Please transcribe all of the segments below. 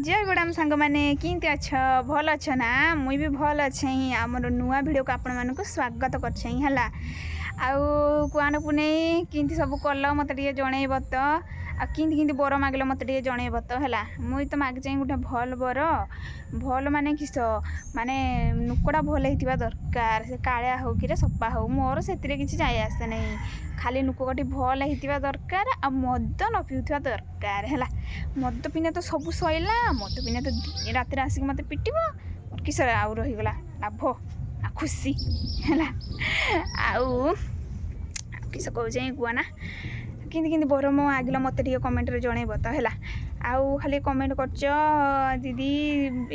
जय गुडाम सांग मैंने किंती अच्छ भल अच्छ ना मुई भी भल अच्छे आमर नुआ भिडियो को आपण मानक स्वागत करछे हला आउ कुआन पुनै किंती सब कल मत टे जनइब तो आ किंती किंती बर मागल मत टे जनइब तो हला मुई तो माग चाहे गोटे भल बर भल माने किस माने नुकड़ा भल होइतिबा दरकार से कालिया हो कि सपा हो मोर सेतिरे किछि जाय आसे नै खाली नुकटी भल होइतिबा दरकार आ मद न पिउथिबा दरकार हला मद पिने तो सब सइला मद पिने तो दिन रात आसिक मत पिटिबो मोर किस आउ रही गला लाभ आ खुशी हला आउ किस कहू जाए गुआना किंती किंती बर मो आगिल मत टे कमेंट रे जनइब तो हला आउ खाली कमेंट करछ दीदी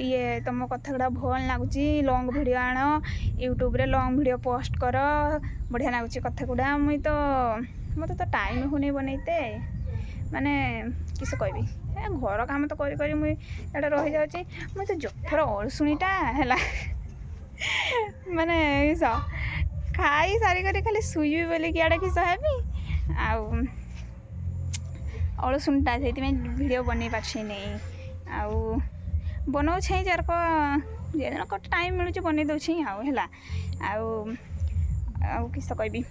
ये तुम कथा गुड़ा भल लगुच लॉन्ग वीडियो आण यूट्यूब रे लॉन्ग वीडियो पोस्ट कर बढ़िया लगुच कथा गुड़ा मुई तो मत तो टाइम होने बनैते माने किस कहबी घर काम तो करी करी मुई एटा रही जाउची मुई तो जफर अलसुणीटा हला माने किस खाई सारी करी खाली सुईबी बोली कि आड़े किस हेबी आउ अलसुणीटा से भिडियो बन पारे नहीं आउ बनाऊ छे जार को जेदिन कट टाइम मिलूँ बन दूसरी आउ है आउ किस कहबी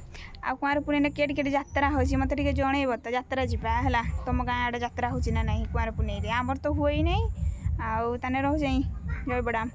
आउ कुआर पुणे केट केट यात्रा हो मत टे जनइब तो यात्रा जावा है तुम गाँ आड़े यात्रा हो ना नहीं कुआर पुणे आमर तो हुए ही नहीं आउ ताने रह जाई जय बड़ाम।